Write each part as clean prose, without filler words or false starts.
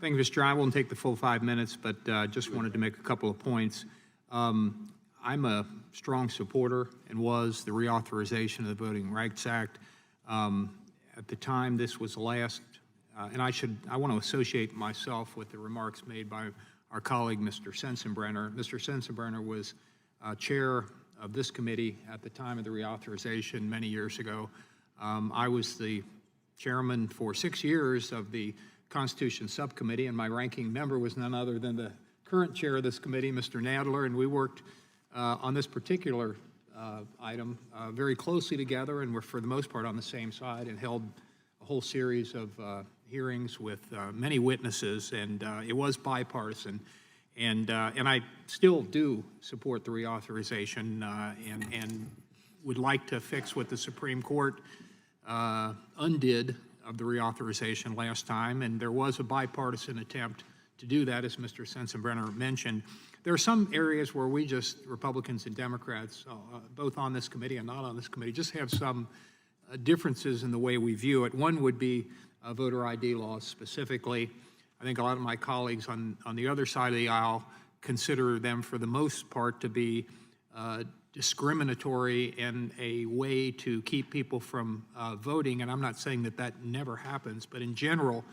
Thank you, Mr. Chair. I won't take the full 5 minutes, but just wanted to make a couple of points. I'm a strong supporter and was the reauthorization of the Voting Rights Act. At the time this was last, and I want to associate myself with the remarks made by our colleague, Mr. Sensenbrenner. Mr. Sensenbrenner was chair of this committee at the time of the reauthorization many years ago. I was the chairman for 6 years of the Constitution Subcommittee, and my ranking member was none other than the current chair of this committee, Mr. Nadler, and we worked on this particular item very closely together, and we're for the most part on the same side, and held a whole series of hearings with many witnesses, and it was bipartisan. And I still do support the reauthorization and would like to fix what the Supreme Court undid of the reauthorization last time, and there was a bipartisan attempt to do that, as Mr. Sensenbrenner mentioned. There are some areas where we just, Republicans and Democrats, both on this committee and not on this committee, just have some differences in the way we view it. One would be voter ID laws specifically. I think a lot of my colleagues on the other side of the aisle consider them for the most part to be discriminatory and a way to keep people from voting, and I'm not saying that that never happens, but in general,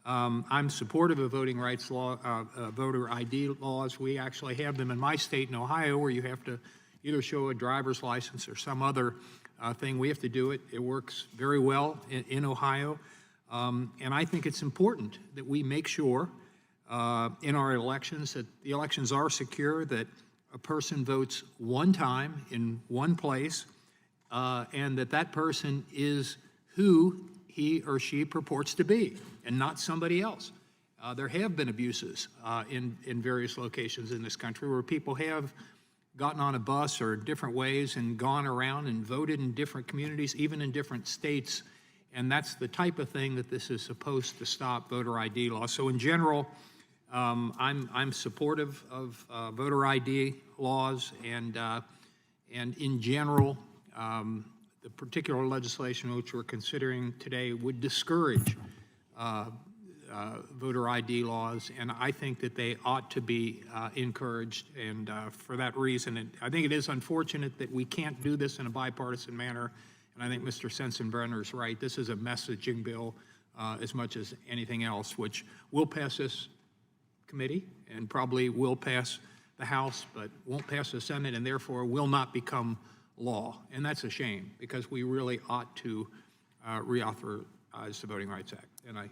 I'm supportive of voting rights law, voter ID laws. We actually have them in my state in Ohio, where you have to either show a driver's license or some other thing. We have to do it. It works very well in Ohio, and I think it's important that we make sure in our elections that the elections are secure, that a person votes one time in one place, and that person is who he or she purports to be, and not somebody else. There have been abuses in various locations in this country where people have gotten on a bus or different ways and gone around and voted in different communities, even in different states, and that's the type of thing that this is supposed to stop, voter ID law. So in general, I'm supportive of voter ID laws, and in general, the particular legislation which we're considering today would discourage voter ID laws, and I think that they ought to be encouraged, and for that reason, I think it is unfortunate that we can't do this in a bipartisan manner, and I think Mr. Sensenbrenner is right. This is a messaging bill as much as anything else, which will pass this committee and probably will pass the House, but won't pass the Senate, and therefore will not become law. And that's a shame, because we really ought to reauthorize the Voting Rights Act. And I